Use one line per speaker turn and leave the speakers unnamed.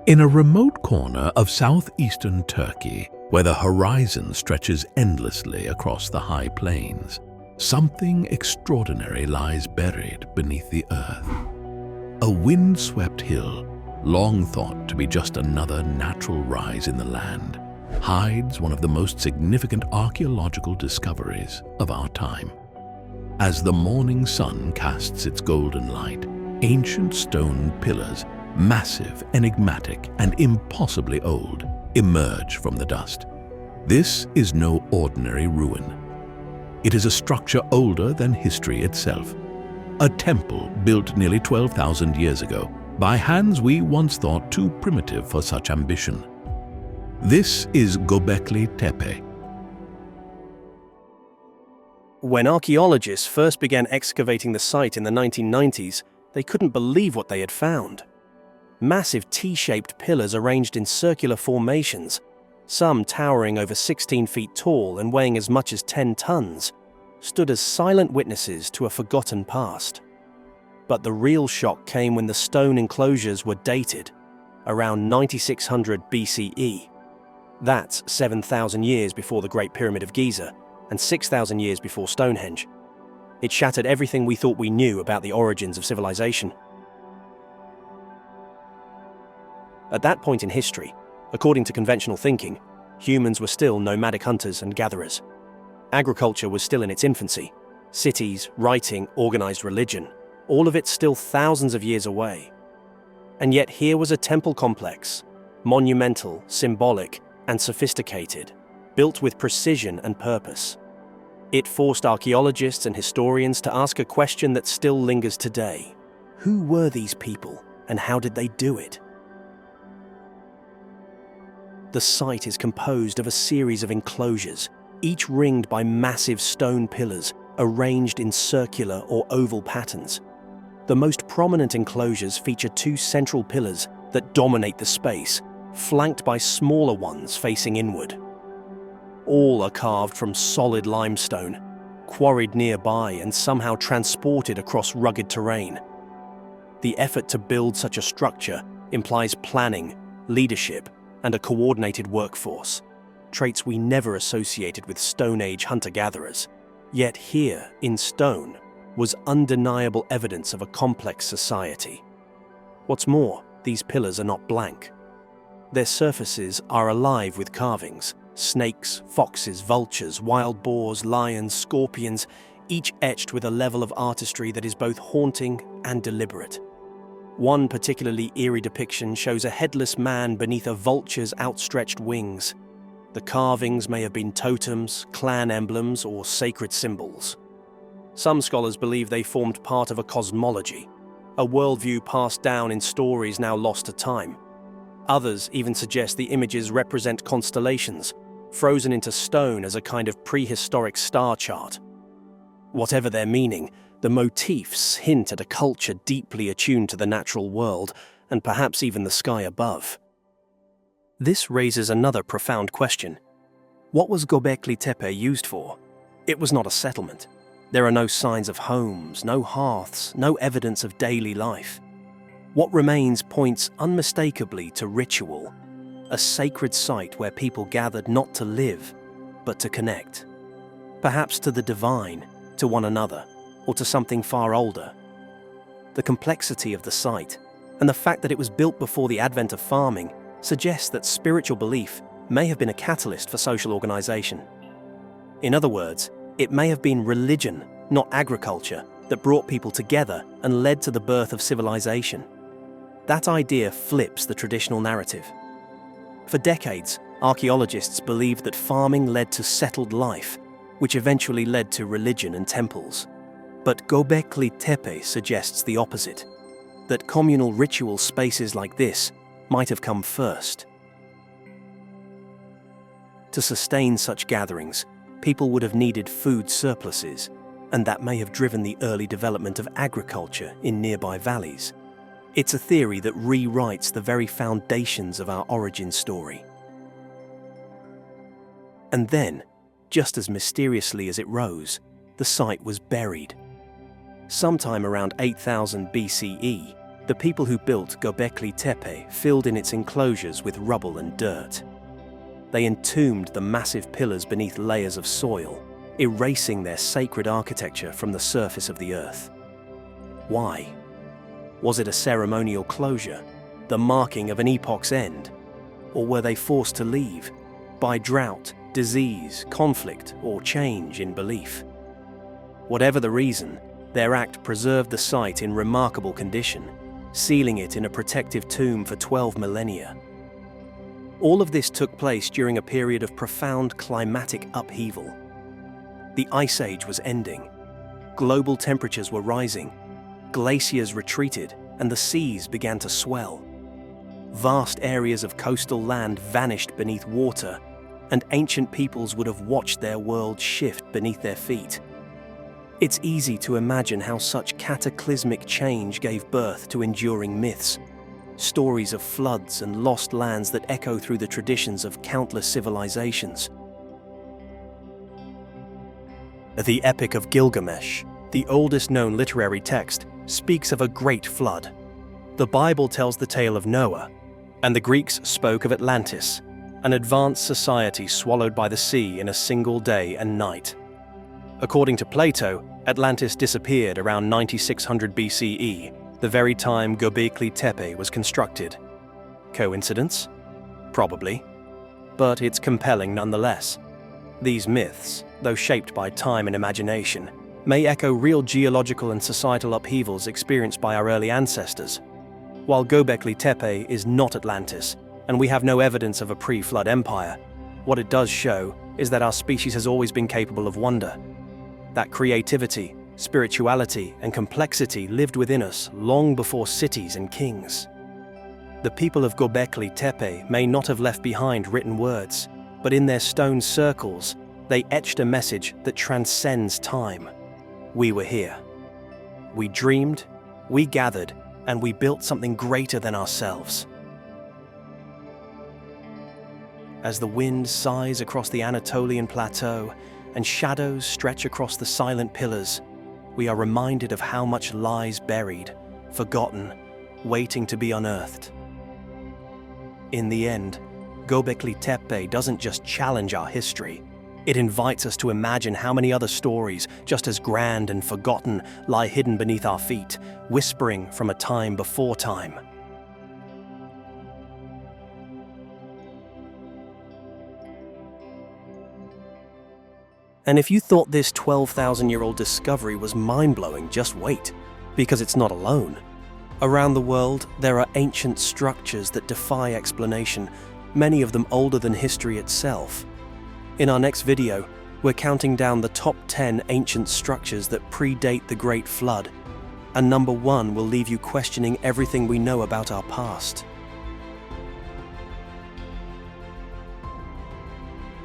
In a remote corner of southeastern Turkey, where the horizon stretches endlessly across the high plains, something extraordinary lies buried beneath the earth. A wind-swept hill, long thought to be just another natural rise in the land, hides one of the most significant archaeological discoveries of our time. As the morning sun casts its golden light, ancient stone pillars, massive, enigmatic, and impossibly old, emerge from the dust. This is no ordinary ruin. It is a structure older than history itself. A temple built nearly 12,000 years ago by hands we once thought too primitive for such ambition. This is Göbekli Tepe.
When archaeologists first began excavating the site in the 1990s, they couldn't believe what they had found. Massive T-shaped pillars arranged in circular formations, some towering over 16 feet tall and weighing as much as 10 tons, stood as silent witnesses to a forgotten past. But the real shock came when the stone enclosures were dated, around 9600 BCE. That's 7,000 years before the Great Pyramid of Giza and 6,000 years before Stonehenge. It shattered everything we thought we knew about the origins of civilization. At that point in history, according to conventional thinking, humans were still nomadic hunters and gatherers. Agriculture was still in its infancy. Cities, writing, organized religion, all of it still thousands of years away. And yet here was a temple complex, monumental, symbolic, and sophisticated, built with precision and purpose. It forced archaeologists and historians to ask a question that still lingers today. Who were these people, and how did they do it? The site is composed of a series of enclosures, each ringed by massive stone pillars arranged in circular or oval patterns. The most prominent enclosures feature two central pillars that dominate the space, flanked by smaller ones facing inward. All are carved from solid limestone, quarried nearby and somehow transported across rugged terrain. The effort to build such a structure implies planning, leadership, and a coordinated workforce, traits we never associated with Stone Age hunter-gatherers. Yet here, in stone, was undeniable evidence of a complex society. What's more, these pillars are not blank. Their surfaces are alive with carvings: snakes, foxes, vultures, wild boars, lions, scorpions, each etched with a level of artistry that is both haunting and deliberate. One particularly eerie depiction shows a headless man beneath a vulture's outstretched wings. The carvings may have been totems, clan emblems, or sacred symbols. Some scholars believe they formed part of a cosmology, a worldview passed down in stories now lost to time. Others even suggest the images represent constellations, frozen into stone as a kind of prehistoric star chart. Whatever their meaning, the motifs hint at a culture deeply attuned to the natural world, and perhaps even the sky above. This raises another profound question. What was Göbekli Tepe used for? It was not a settlement. There are no signs of homes, no hearths, no evidence of daily life. What remains points unmistakably to ritual, a sacred site where people gathered not to live, but to connect. Perhaps to the divine, to one another, or to something far older. The complexity of the site, and the fact that it was built before the advent of farming, suggests that spiritual belief may have been a catalyst for social organization. In other words, it may have been religion, not agriculture, that brought people together and led to the birth of civilization. That idea flips the traditional narrative. For decades, archaeologists believed that farming led to settled life, which eventually led to religion and temples. But Göbekli Tepe suggests the opposite, that communal ritual spaces like this might have come first. To sustain such gatherings, people would have needed food surpluses, and that may have driven the early development of agriculture in nearby valleys. It's a theory that rewrites the very foundations of our origin story. And then, just as mysteriously as it rose, the site was buried. Sometime around 8000 BCE, The people who built Göbekli Tepe filled in its enclosures with rubble and dirt. They entombed the massive pillars beneath layers of soil, erasing their sacred architecture from the surface of the earth. Why? Was it a ceremonial closure, the marking of an epoch's end? Or were they forced to leave by drought, disease, conflict, or change in belief? Whatever the reason, their act preserved the site in remarkable condition, sealing it in a protective tomb for 12 millennia. All of this took place during a period of profound climatic upheaval. The Ice Age was ending. Global temperatures were rising. Glaciers retreated, and the seas began to swell. Vast areas of coastal land vanished beneath water, and ancient peoples would have watched their world shift beneath their feet. It's easy to imagine how such cataclysmic change gave birth to enduring myths, stories of floods and lost lands that echo through the traditions of countless civilizations. The Epic of Gilgamesh, the oldest known literary text, speaks of a great flood. The Bible tells the tale of Noah, and the Greeks spoke of Atlantis, an advanced society swallowed by the sea in a single day and night. According to Plato, Atlantis disappeared around 9600 BCE, the very time Göbekli Tepe was constructed. Coincidence? Probably. But it's compelling nonetheless. These myths, though shaped by time and imagination, may echo real geological and societal upheavals experienced by our early ancestors. While Göbekli Tepe is not Atlantis, and we have no evidence of a pre-flood empire, what it does show is that our species has always been capable of wonder. That creativity, spirituality, and complexity lived within us long before cities and kings. The people of Göbekli Tepe may not have left behind written words, but in their stone circles, they etched a message that transcends time. We were here. We dreamed, we gathered, and we built something greater than ourselves. As the wind sighs across the Anatolian plateau and shadows stretch across the silent pillars, we are reminded of how much lies buried, forgotten, waiting to be unearthed. In the end, Göbekli Tepe doesn't just challenge our history, it invites us to imagine how many other stories, just as grand and forgotten, lie hidden beneath our feet, whispering from a time before time. And if you thought this 12,000-year-old discovery was mind-blowing, just wait, because it's not alone. Around the world, there are ancient structures that defy explanation, many of them older than history itself. In our next video, we're counting down the top 10 ancient structures that predate the Great Flood, and number 1 will leave you questioning everything we know about our past.